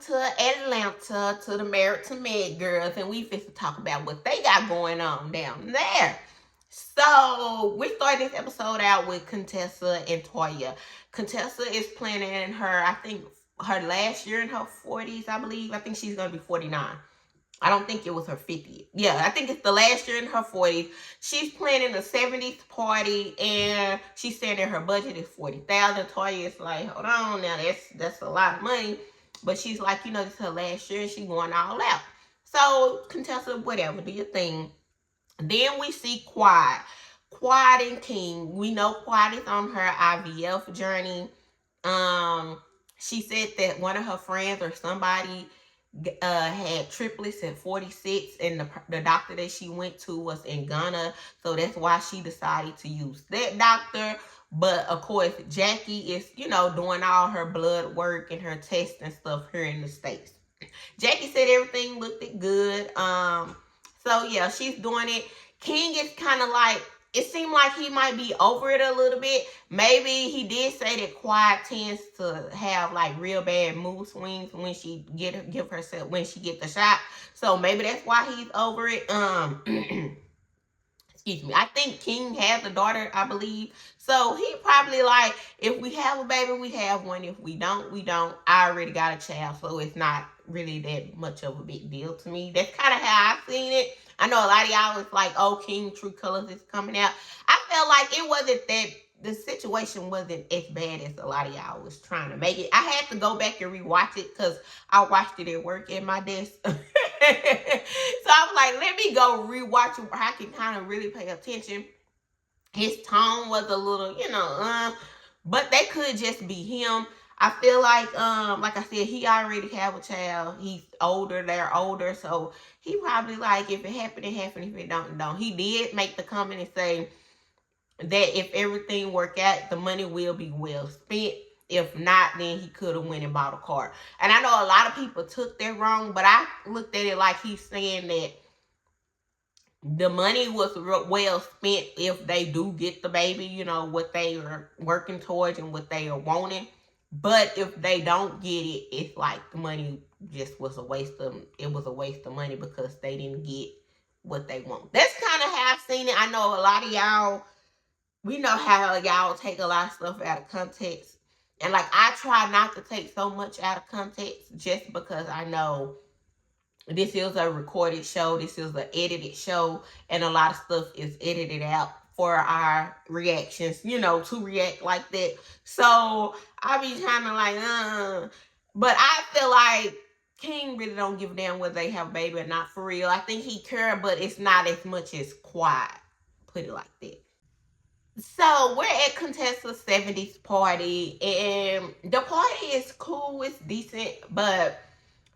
to Atlanta to the Married to Med girls, and we fit to talk about what they got going on down there. So we started this episode out with Contessa and Toya. Contessa is planning her, I think, her last year in her 40s, I believe. I think she's going to be 49. I don't think it was her 50th. Yeah, I think it's the last year in her 40s. She's planning a 70th party, and she's saying that her budget is $40,000. Toya is like, hold on now, that's a lot of money. But she's like, you know, this is her last year, and she's going all out. So, Contessa, whatever, do your thing. Then we see Quad. Quad and King. We know Quad is on her IVF journey. She said that one of her friends or somebody had triplets at 46, and the doctor that she went to was in Ghana, so that's why she decided to use that doctor. But of course, Jackie is, you know, doing all her blood work and her tests and stuff here in the States. Jackie said everything looked good. So yeah, she's doing it. King is kind of like, it seemed like he might be over it a little bit. Maybe he did say that Quiet tends to have like real bad mood swings when she get the shot. So maybe that's why he's over it. Excuse me. I think King has a daughter, I believe. So he probably like, if we have a baby, we have one. If we don't, we don't. I already got a child, so it's not really that much of a big deal to me. That's kind of how I've seen it. I know a lot of y'all was like, oh, King True Colors is coming out. I felt like it wasn't that, the situation wasn't as bad as a lot of y'all was trying to make it. I had to go back and rewatch it because I watched it at work at my desk. So I was like, let me go rewatch it where I can kind of really pay attention. His tone was a little, you know, but that could just be him. I feel like I said, he already have a child. He's older, they're older, so he probably like, if it happened, it happened. If it don't, it don't. He did make the comment and say that if everything work out, the money will be well spent. If not, then he could have went and bought a car. And I know a lot of people took that wrong, but I looked at it like he's saying that the money was well spent if they do get the baby, you know, what they are working towards and what they are wanting. But if they don't get it, it's like the money just was a waste of, it was a waste of money because they didn't get what they want. That's kind of how I've seen it. I know a lot of y'all, we know how y'all take a lot of stuff out of context. And like, I try not to take so much out of context just because I know this is a recorded show. This is an edited show. And a lot of stuff is edited out for our reactions, you know, to react like that. So I be trying to like, but I feel like King really don't give a damn whether they have a baby or not, for real. I think he care, but it's not as much as Quiet. Put it like that. So we're at Contessa's 70th party, and the party is cool, it's decent, but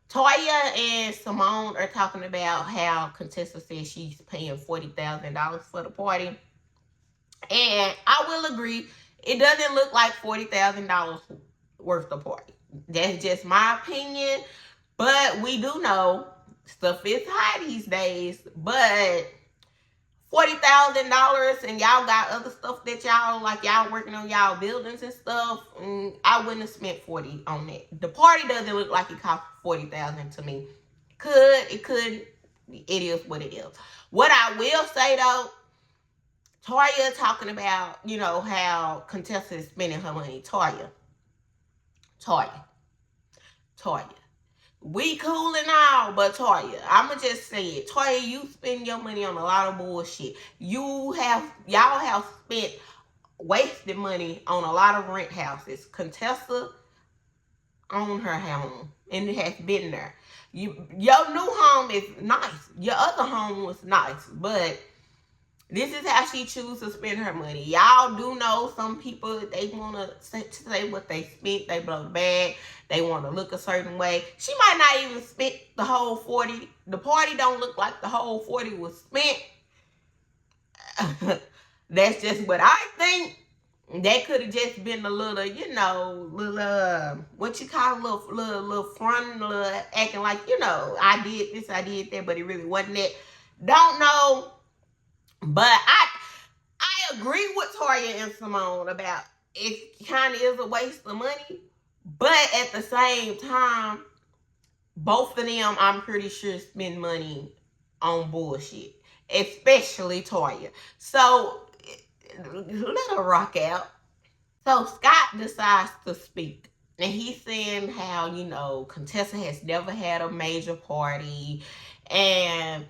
Toya and Simone are talking about how Contessa says she's paying $40,000 for the party. And I will agree, it doesn't look like $40,000 worth the party. That's just my opinion. But we do know stuff is high these days. But $40,000 and y'all got other stuff that y'all, like y'all working on y'all buildings and stuff, I wouldn't have spent 40 on that. The party doesn't look like it cost 40,000 to me. It could, it is what it is. What I will say though, Toya talking about, you know, how Contessa is spending her money. Toya. We cool and all, but Toya, I'ma just say it. Toya, you spend your money on a lot of bullshit. Y'all have spent wasted money on a lot of rent houses. Contessa owned her home, and it has been there. Your new home is nice. Your other home was nice, but this is how she chooses to spend her money. Y'all do know some people, they want to say what they spent. They blow the bag. They want to look a certain way. She might not even spend the whole 40. The party don't look like the whole 40 was spent. That's just what I think. That could have just been a little, you know, little, what you call it, little front, little acting like, you know, I did this, I did that, but it really wasn't that. Don't know. But I agree with Toya and Simone about it kind of is a waste of money. But at the same time, both of them, I'm pretty sure, spend money on bullshit, especially Toya. So let her rock out. So Scott decides to speak. And he's saying how, Contessa has never had a major party and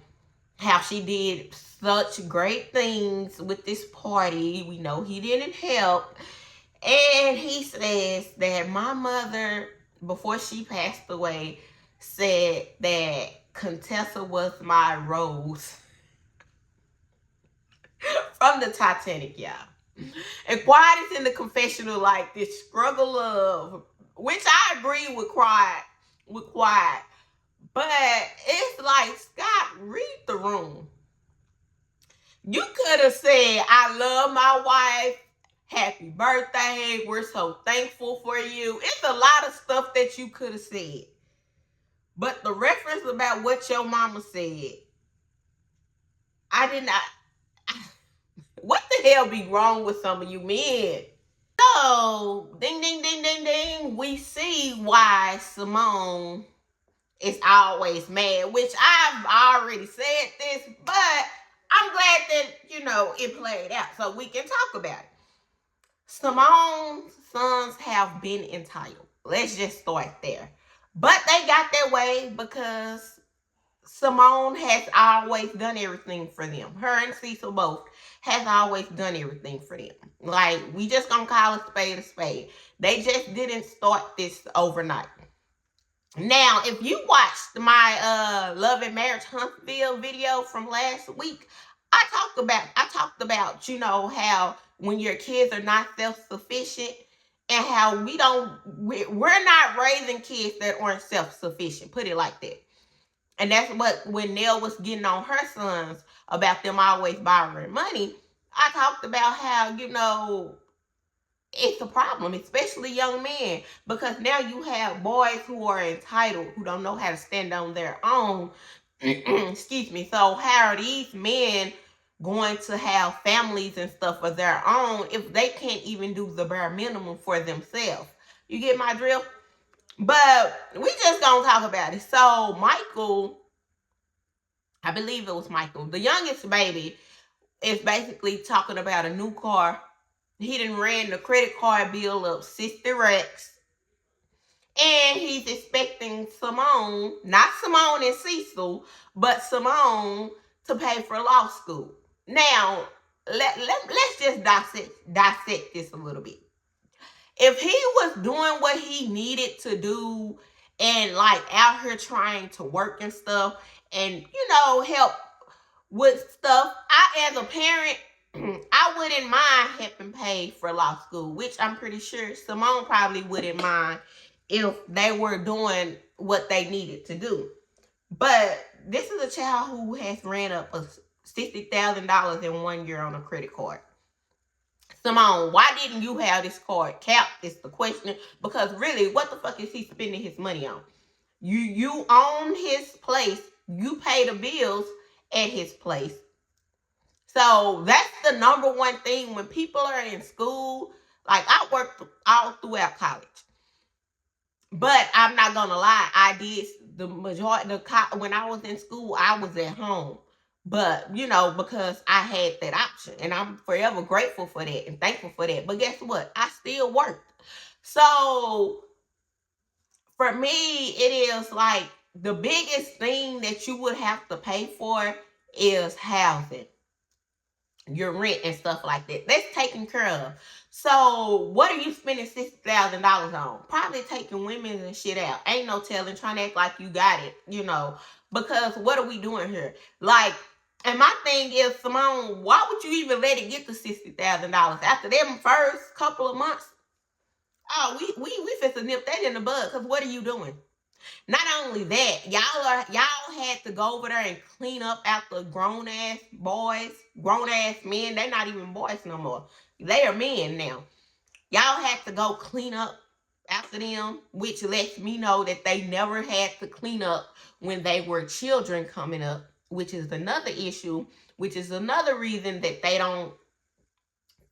how she did such great things with this party. We know he didn't help. And he says that my mother, before she passed away, said that Contessa was my rose from the Titanic, y'all. And Quiet is in the confessional like this struggle of, which I agree with Quiet. But it's like, Scott, read the room. You could have said, I love my wife. Happy birthday. We're so thankful for you. It's a lot of stuff that you could have said. But the reference about what your mama said, I did not. What the hell be wrong with some of you men? So, ding, ding, ding, ding, ding. We see why Simone is always mad, which I've already said this, but I'm glad that, it played out so we can talk about it. Simone's sons have been entitled. Let's just start there. But they got their way because Simone has always done everything for them. Her and Cecil both has always done everything for them. Like, we just gonna call a spade a spade. They just didn't start this overnight. Now, if you watched my Love and Marriage Huntsville video from last week, I talked about, how when your kids are not self-sufficient and how we're not raising kids that aren't self-sufficient. Put it like that. And that's what, when Nell was getting on her sons about them always borrowing money, I talked about how, it's a problem, especially young men, because now you have boys who are entitled, who don't know how to stand on their own. Excuse me. So how are these men going to have families and stuff of their own if they can't even do the bare minimum for themselves? You get my drift? But we just gonna talk about it. So Michael, I believe it was Michael, the youngest baby, is basically talking about a new car. He done ran the credit card bill up 60 racks. And he's expecting Simone, not Simone and Cecil, but Simone to pay for law school. Now, let's just dissect this a little bit. If he was doing what he needed to do and like out here trying to work and stuff and, help with stuff, I, as a parent, I wouldn't mind helping pay for law school, which I'm pretty sure Simone probably wouldn't mind if they were doing what they needed to do. But this is a child who has ran up $60,000 in 1 year on a credit card. Simone, why didn't you have this card capped is the question. Because really, what the fuck is he spending his money on? You own his place. You pay the bills at his place. So that's the number one thing when people are in school. Like, I worked all throughout college. But I'm not going to lie. I did the majority, when I was in school, I was at home. But, because I had that option. And I'm forever grateful for that and thankful for that. But guess what? I still worked. So, for me, it is like the biggest thing that you would have to pay for is housing. Your rent and stuff like that. That's taken care of. So, what are you spending $60,000 on? Probably taking women and shit out. Ain't no telling, trying to act like you got it, Because what are we doing here? Like, and my thing is, Simone, why would you even let it get to $60,000 after them first couple of months? Oh, we fit to nip that in the bud. Because what are you doing? Not only that, y'all had to go over there and clean up after grown ass boys, grown ass men. They're not even boys no more. They are men now. Y'all had to go clean up after them, which lets me know that they never had to clean up when they were children coming up, which is another issue, which is another reason that they don't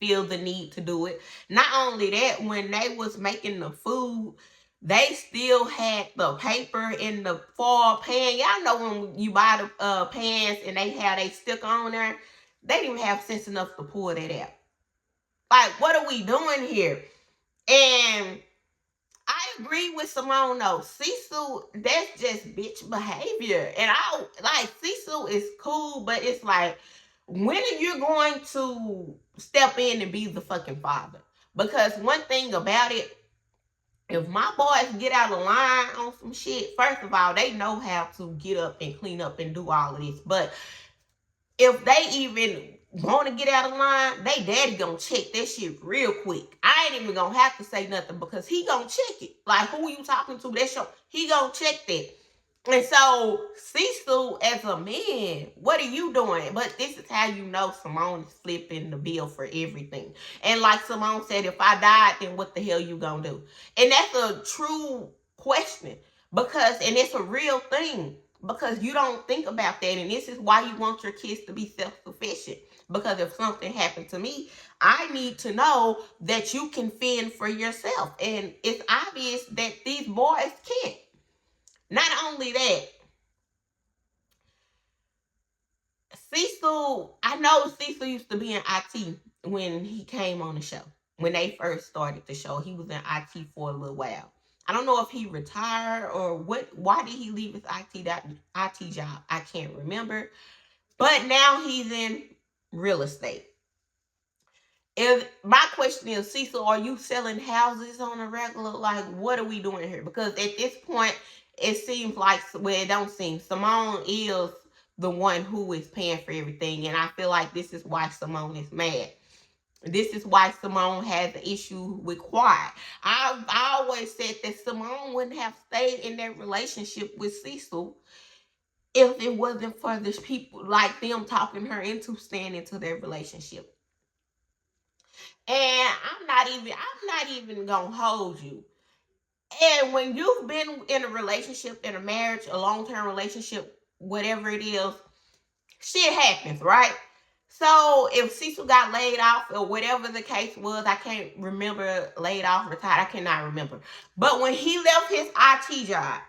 feel the need to do it. Not only that, when they was making the food, they still had the paper in the foil pan. Y'all know when you buy the pans and they have they sticker on there, they didn't even have sense enough to pull that out. Like, what are we doing here? And I agree with Simone though. Cecil, that's just bitch behavior. And I like Cecil is cool, but it's like, when are you going to step in and be the fucking father? Because one thing about it, if my boys get out of line on some shit, first of all, they know how to get up and clean up and do all of this. But if they even want to get out of line, they daddy gonna check that shit real quick. I ain't even gonna have to say nothing because he gonna check it. Like, who you talking to? That's your, he gonna check that. And so, Cecil, as a man, what are you doing? But this is how you know Simone is flipping the bill for everything. And like Simone said, if I died, then what the hell you gonna do? And that's a true question. Because, and it's a real thing. Because you don't think about that. And this is why you want your kids to be self-sufficient. Because if something happened to me, I need to know that you can fend for yourself. And it's obvious that these boys can't. Not only that, Cecil, I know Cecil used to be in IT when he came on the show. When they first started the show, he was in IT for a little while. I don't know if he retired or what. Why did he leave his IT job? I can't remember. But now he's in real estate. If my question is, Cecil, are you selling houses on a regular? Like, what are we doing here? Because at this point, it seems like, well, it don't seem, Simone is the one who is paying for everything. And I feel like this is why Simone is mad. This is why Simone has an issue with quiet. I always said that Simone wouldn't have stayed in that relationship with Cecil if it wasn't for this people like them talking her into staying into their relationship. And I'm not even gonna hold you. And when you've been in a relationship, in a marriage, a long-term relationship, whatever it is, shit happens, right? So if Cecil got laid off or whatever the case was, I can't remember, laid off, retired, I cannot remember. But when he left his IT job,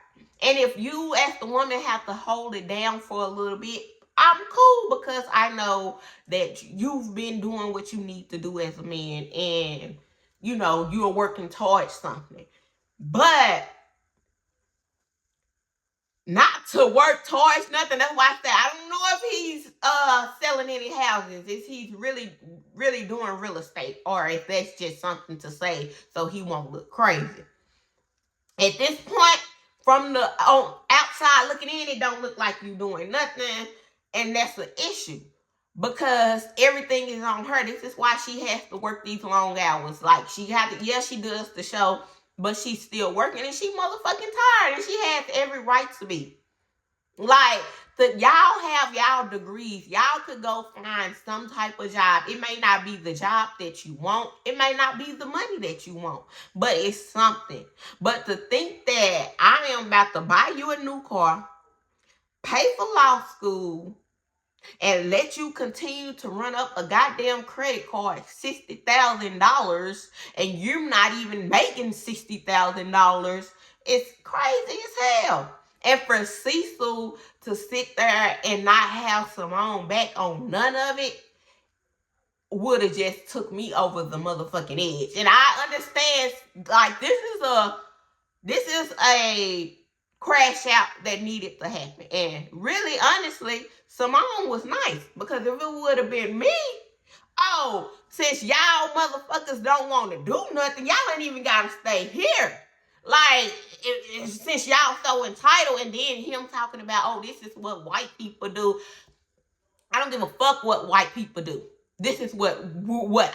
and if you as the woman have to hold it down for a little bit, I'm cool because I know that you've been doing what you need to do as a man and, you know, you're working towards something. But not to work towards nothing. That's why I said I don't know if he's selling any houses. If he's really doing real estate, or if that's just something to say so he won't look crazy. At this point, from the outside looking in, it don't look like you doing nothing, and that's an issue because everything is on her. This is why she has to work these long hours. Like, she had to, yeah, she does the show, but she's still working and she motherfucking tired, and she has every right to be. Like, y'all have y'all degrees. Y'all could go find some type of job. It may not be the job that you want. It may not be the money that you want. But it's something. But to think that I am about to buy you a new car, pay for law school, and let you continue to run up a goddamn credit card, $60,000, and you're not even making $60,000, it's crazy as hell. And for Cecil to sit there and not have Simone back on none of it would have just took me over the motherfucking edge. And I understand, like, this is a crash out that needed to happen. And really, honestly, Simone was nice, because if it would have been me, oh, since y'all motherfuckers don't want to do nothing, y'all ain't even got to stay here. Like, since y'all so entitled, and then him talking about, oh, this is what white people do. I don't give a fuck what white people do. This is what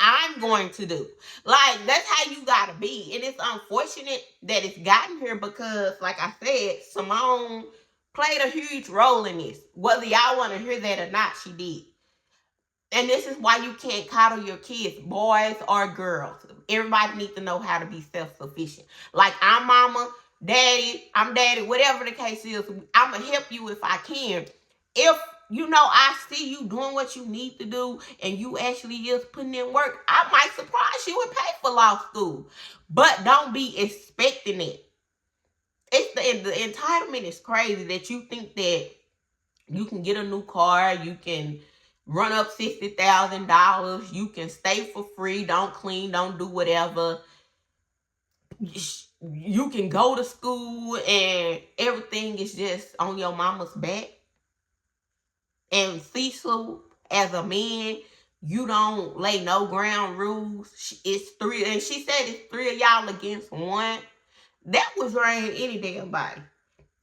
I'm going to do. Like, that's how you gotta be. And it's unfortunate that it's gotten here because, like I said, Simone played a huge role in this. Whether y'all want to hear that or not, she did. And this is why you can't coddle your kids, boys or girls. Everybody needs to know how to be self-sufficient. Like, I'm mama, daddy, I'm daddy, whatever the case is, I'm going to help you if I can. If, you know, I see you doing what you need to do and you actually is putting in work, I might surprise you and pay for law school. But don't be expecting it. the entitlement is crazy that you think that you can get a new car, you can run up $60,000, you can stay for free, don't clean, don't do whatever. You can go to school and everything is just on your mama's back. And Cecil, as a man, you don't lay no ground rules. It's three, and she said it's three of y'all against one. That was drain any damn body.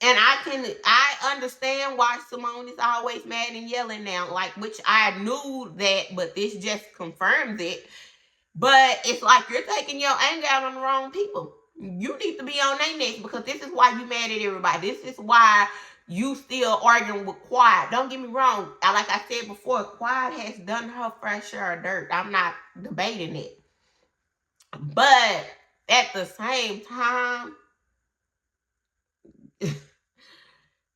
And I understand why Simone is always mad and yelling now, like, which I knew that, but this just confirms it. But it's like you're taking your anger out on the wrong people. You need to be on their necks, because this is why you mad at everybody. This is why you still arguing with Quiet. Don't get me wrong. Like I said before, Quiet has done her fair share of dirt. I'm not debating it. But at the same time,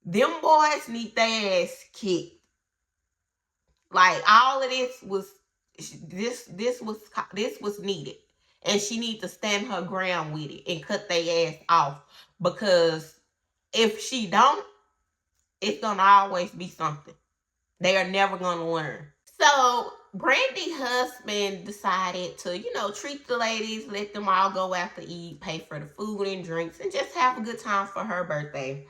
them boys need their ass kicked. Like, all of this was needed. And she needs to stand her ground with it and cut their ass off. Because if she don't, it's gonna always be something. They are never gonna learn. So Brandi's husband decided to, treat the ladies, let them all go out to eat, pay for the food and drinks, and just have a good time for her birthday.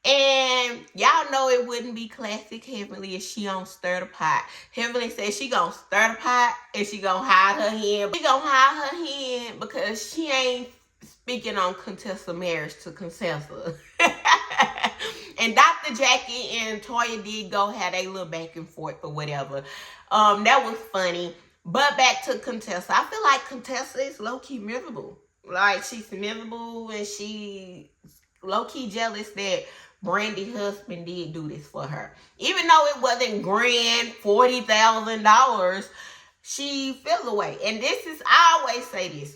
And y'all know it wouldn't be classic Heavenly if she don't stir the pot. Heavenly said she gonna stir the pot and she gonna hide her hand. She gonna hide her hand because she ain't speaking on Contessa marriage to Contessa. And Dr. Jackie and Toya did go have a little back and forth or whatever. That was funny. But back to Contessa. I feel like Contessa is low-key miserable. Like, she's miserable and she low-key jealous that Brandi's husband did do this for her. Even though it wasn't grand, $40,000, she feels away. And I always say this.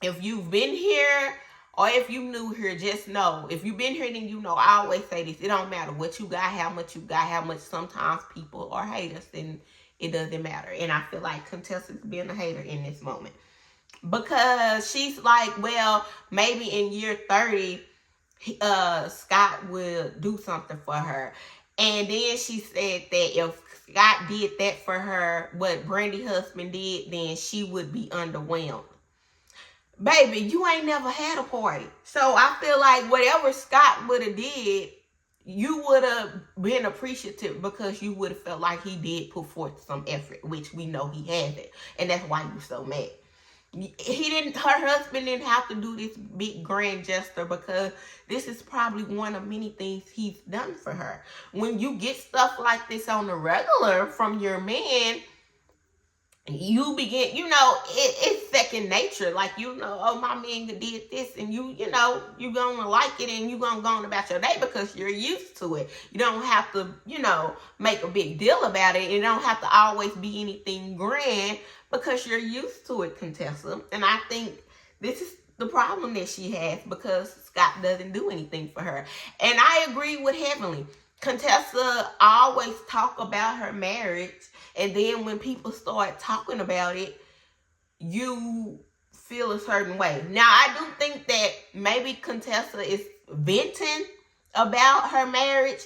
If you've been here or if you new here, just know. If you've been here, then you know. I always say this. It don't matter what you got, how much you got, how much sometimes people are haters, and it doesn't matter. And I feel like Contessa's being a hater in this moment. Because she's like, well, maybe in year 30, Scott will do something for her. And then she said that if Scott did that for her, what Brandi's husband did, then she would be underwhelmed. Baby, you ain't never had a party. So I feel like whatever Scott would have did, you would have been appreciative because you would have felt like he did put forth some effort, which we know he hasn't. And that's why you're so mad. Her husband didn't have to do this big grand gesture because this is probably one of many things he's done for her. When you get stuff like this on the regular from your man, you begin, it's second nature. Like, oh, my man did this, and you're gonna like it, and you're gonna go on about your day because you're used to it. You don't have to, make a big deal about it. It don't have to always be anything grand because you're used to it, Contessa. And I think this is the problem that she has because Scott doesn't do anything for her. And I agree with Heavenly. Contessa always talk about her marriage, and then when people start talking about it, you feel a certain way. Now, I do think that maybe Contessa is venting about her marriage,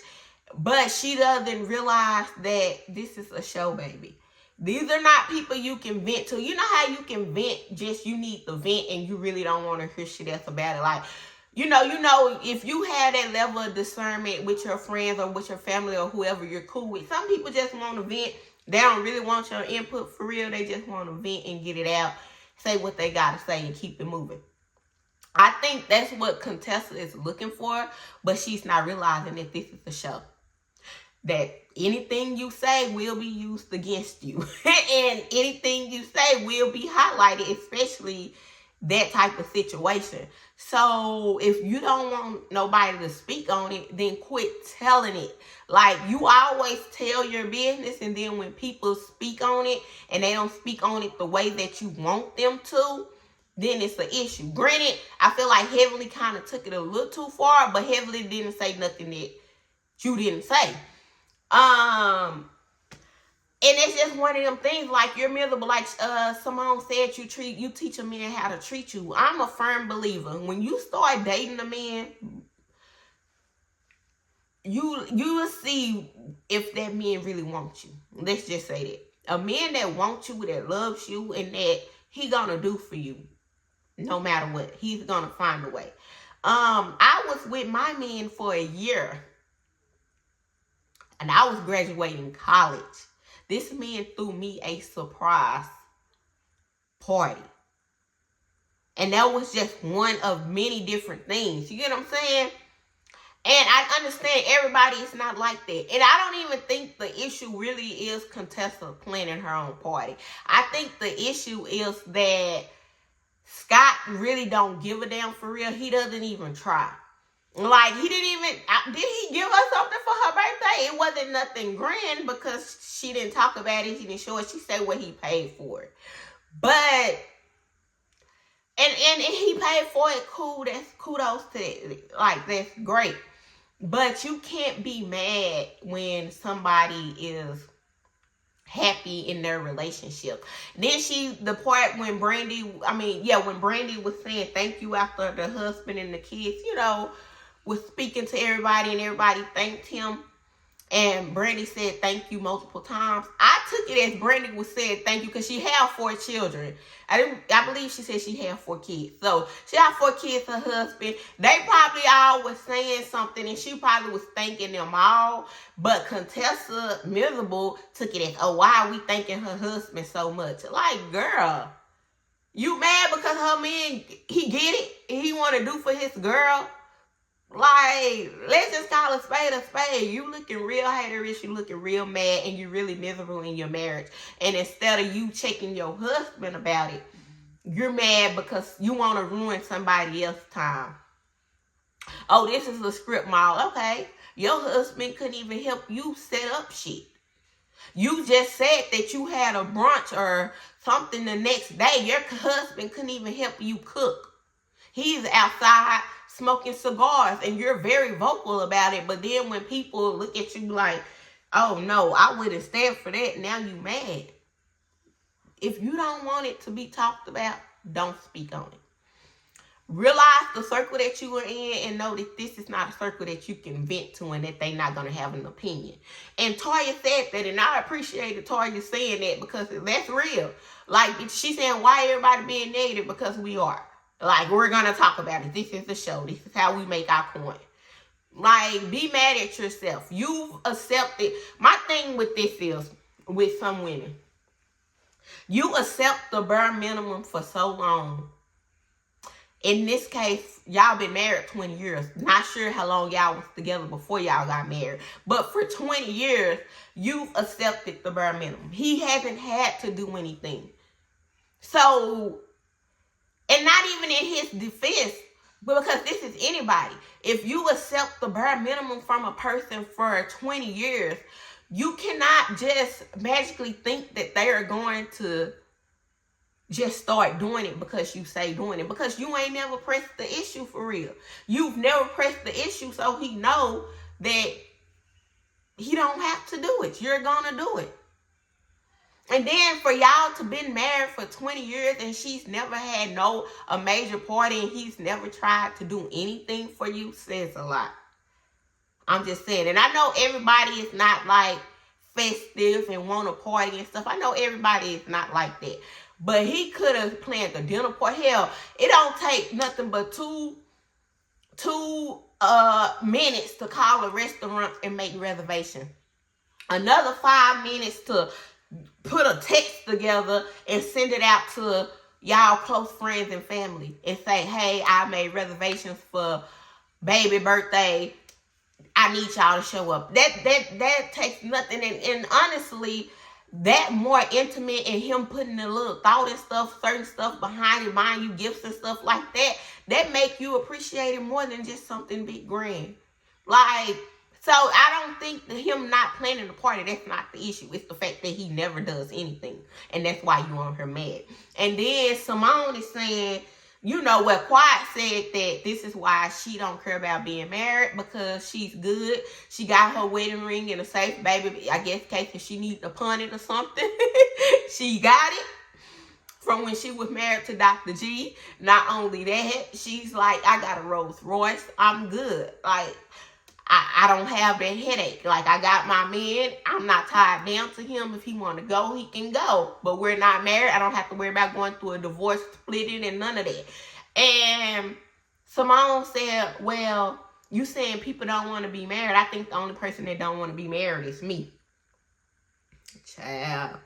but she doesn't realize that this is a show, baby. These are not people you can vent to. You know how you can vent, just you need to vent and you really don't want to hear shit else about it. Like, if you have that level of discernment with your friends or with your family or whoever you're cool with, some people just want to vent. They don't really want your input for real. They just want to vent and get it out, say what they got to say and keep it moving. I think that's what Contessa is looking for, but she's not realizing that this is a show. That anything you say will be used against you. And anything you say will be highlighted, especially that type of situation. So if you don't want nobody to speak on it, then quit telling it. Like, you always tell your business, and then when people speak on it and they don't speak on it the way that you want them to, then it's an issue. Granted, I feel like Heavenly kind of took it a little too far, but Heavenly didn't say nothing that you didn't say. And it's just one of them things, like, you're miserable. Like Simone said, you teach a man how to treat you. I'm a firm believer. When you start dating a man, you will see if that man really wants you. Let's just say that. A man that wants you, that loves you, and that he gonna do for you no matter what. He's gonna find a way. I was with my man for a year, and I was graduating college. This man threw me a surprise party. And that was just one of many different things. You get what I'm saying? And I understand everybody is not like that. And I don't even think the issue really is Contessa planning her own party. I think the issue is that Scott really don't give a damn for real. He doesn't even try. Like, he didn't even, did he give her something for her birthday? It wasn't nothing grand because she didn't talk about it. He didn't show it. She said what he paid for it. But, and he paid for it. Cool. That's kudos to it. Like, that's great. But you can't be mad when somebody is happy in their relationship. Then the part when Brandi was saying thank you after the husband and the kids, was speaking to everybody and everybody thanked him. And Brandi said thank you multiple times. I took it as Brandi was saying thank you because she had 4 children. I believe she said she had 4 kids. So she had 4 kids, her husband. They probably all was saying something and she probably was thanking them all. But Contessa Miserable took it as, oh, why are we thanking her husband so much? Like, girl, you mad because her man, he get it? He want to do for his girl? Like, let's just call a spade a spade. You looking real haterish, you looking real mad, and you really miserable in your marriage. And instead of you checking your husband about it, you're mad because you want to ruin somebody else's time. Oh, this is a script model. Okay. Your husband couldn't even help you set up shit. You just said that you had a brunch or something the next day. Your husband couldn't even help you cook. He's outside smoking cigars and you're very vocal about it, but then when people look at you like, oh no, I wouldn't stand for that, now you mad. If you don't want it to be talked about, don't speak on it. Realize the circle that you are in and know that this is not a circle that you can vent to and that they're not going to have an opinion. And Toya said that, and I appreciated Toya saying that because that's real. Like, she's saying, why everybody being negative? Because we are. Like, we're going to talk about it. This is the show. This is how we make our coin. Like, be mad at yourself. You've accepted. My thing with this is, with some women, you accept the bare minimum for so long. In this case, y'all been married 20 years. Not sure how long y'all was together before y'all got married. But for 20 years, you've accepted the bare minimum. He hasn't had to do anything. So, and not even in his defense, but because this is anybody. If you accept the bare minimum from a person for 20 years, you cannot just magically think that they are going to just start doing it because you say doing it. Because you ain't never pressed the issue for real. You've never pressed the issue, so he know that he don't have to do it. You're gonna do it. And then for y'all to been married for 20 years and she's never had a major party and he's never tried to do anything for you says a lot. I'm just saying. And I know everybody is not like festive and want a party and stuff. I know everybody is not like that. But he could have planned a dinner party. Hell, it don't take nothing but two minutes to call a restaurant and make reservations. Another 5 minutes to put a text together and send it out to y'all close friends and family and say, hey, I made reservations for baby birthday. I need y'all to show up. That takes nothing. And honestly, that more intimate and him putting a little thought and stuff, certain stuff behind it, buying you gifts and stuff like that make you appreciate it more than just something big grand. Like, so I don't think that him not planning the party, that's not the issue. It's the fact that he never does anything. And that's why you on her mad. And then Simone is saying, Quiet said that this is why she don't care about being married because she's good. She got her wedding ring in a safe, baby. I guess in case if she needs to pawn it or something. She got it from when she was married to Dr. G. Not only that, she's like, I got a Rolls Royce. I'm good. Like, I don't have that headache. Like, I got my man. I'm not tied down to him. If he want to go, he can go. But we're not married. I don't have to worry about going through a divorce, splitting, and none of that. And Simone said, well, you saying people don't want to be married. I think the only person that don't want to be married is me. Child.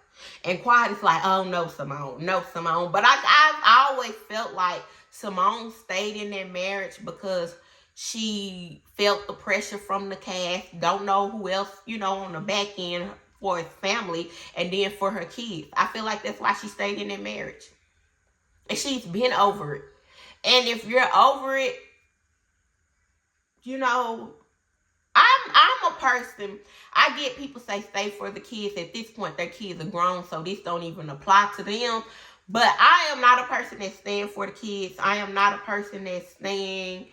And Quiet is like, oh, no, Simone. No, Simone. But I've always felt like Simone stayed in that marriage because she felt the pressure from the cast. Don't know who else, on the back end for his family. And then for her kids. I feel like that's why she stayed in that marriage. And she's been over it. And if you're over it, I'm a person, I get people say stay for the kids. At this point, their kids are grown, so this don't even apply to them. But I am not a person that's staying for the kids. I am not a person that's staying,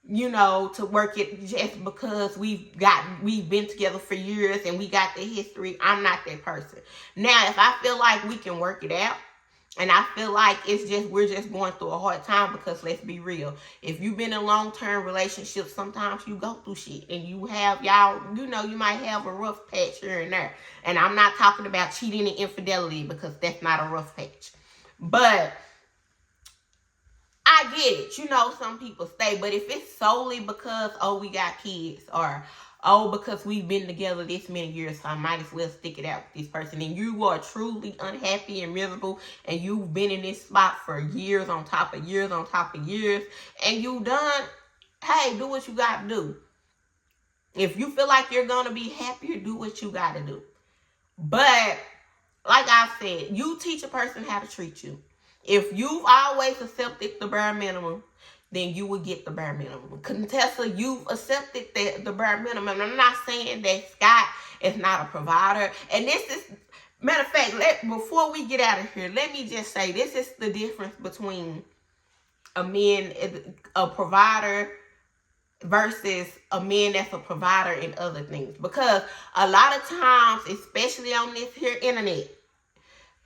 to work it just because we've been together for years and we got the history. I'm not that person. Now, if I feel like we can work it out, and I feel like we're just going through a hard time, because let's be real. If you've been in long-term relationships, sometimes you go through shit. And you have, you might have a rough patch here and there. And I'm not talking about cheating and infidelity, because that's not a rough patch. But I get it. Some people stay. But if it's solely because, we got kids, or because we've been together this many years, so I might as well stick it out with this person, and you are truly unhappy and miserable, and you've been in this spot for years on top of years on top of years, and you done, hey, do what you got to do. If you feel like you're going to be happier, do what you got to do. But, like I said, you teach a person how to treat you. If you've always accepted the bare minimum, then you will get the bare minimum. Contessa, you've accepted the bare minimum. I'm not saying that Scott is not a provider. And this is, matter of fact, before we get out of here, let me just say, this is the difference between a provider versus a man that's a provider in other things. Because a lot of times, especially on this here internet,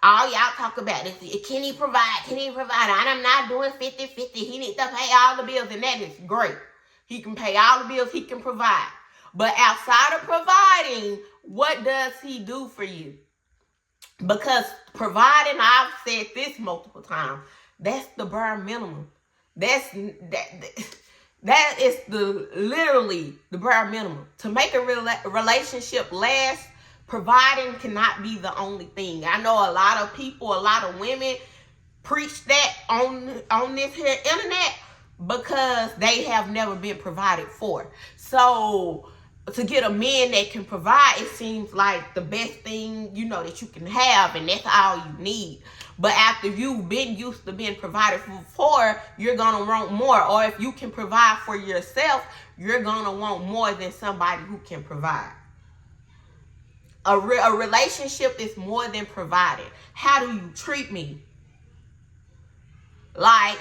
all y'all talk about is, can he provide? Can he provide? And I'm not doing 50-50. He needs to pay all the bills, and that is great. He can pay all the bills. He can provide. But outside of providing, what does he do for you? Because providing, I've said this multiple times, that's the bare minimum. That is literally the bare minimum. To make a relationship last, providing cannot be the only thing. I know a lot of people, a lot of women preach that on this here internet because they have never been provided for. So to get a man that can provide, it seems like the best thing, that you can have, and that's all you need. But after you've been used to being provided for, you're going to want more. Or if you can provide for yourself, you're going to want more than somebody who can provide. A relationship is more than provided. How do you treat me? Like,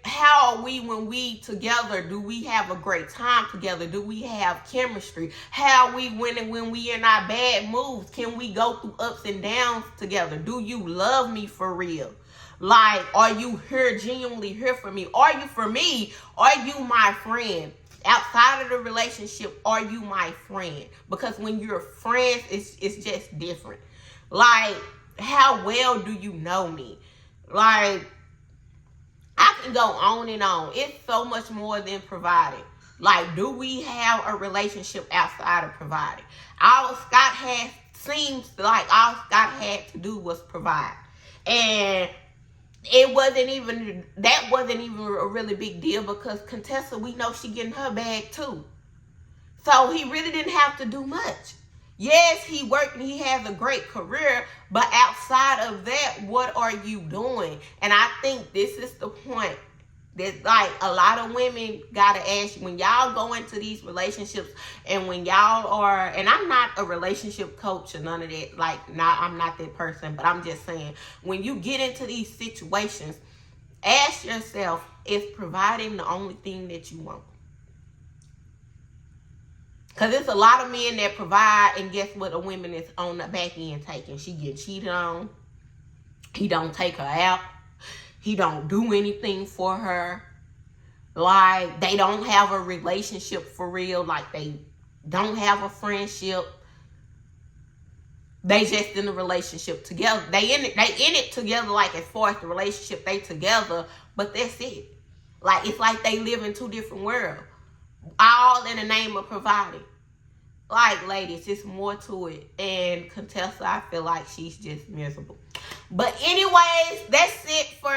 how are we when we together? Do we have a great time together? Do we have chemistry? How are we when we in our bad moods? Can we go through ups and downs together? Do you love me for real? Like, are you genuinely here for me? Are you for me? Are you my friend? Outside of the relationship, are you my friend? Because when you're friends, it's just different. Like, how well do you know me? Like, I can go on and on. It's so much more than providing. Like, do we have a relationship outside of providing? Seems like all Scott had to do was provide. And that wasn't even a really big deal, because Contessa, we know she getting her bag too. So he really didn't have to do much. Yes, he worked and he has a great career, but outside of that, what are you doing? And I think this is the point that, like, a lot of women gotta ask you, when y'all go into these relationships, and when y'all are, and I'm not a relationship coach or none of that, like, I'm not that person, but I'm just saying, when you get into these situations, ask yourself, is providing the only thing that you want? Because it's a lot of men that provide, and guess what? A woman is on the back end taking. She get cheated on. He don't take her out. He don't do anything for her. Like, they don't have a relationship for real. Like, they don't have a friendship. They just in a relationship together. They in it together, like, as far as the relationship, they together, but that's it. Like, it's like they live in two different worlds. All in the name of providing. Like, ladies, it's more to it. And Contessa, I feel like she's just miserable. But anyways, that's it for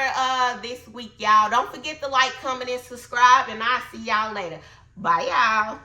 this week, y'all. Don't forget to like, comment, and subscribe. And I'll see y'all later. Bye, y'all.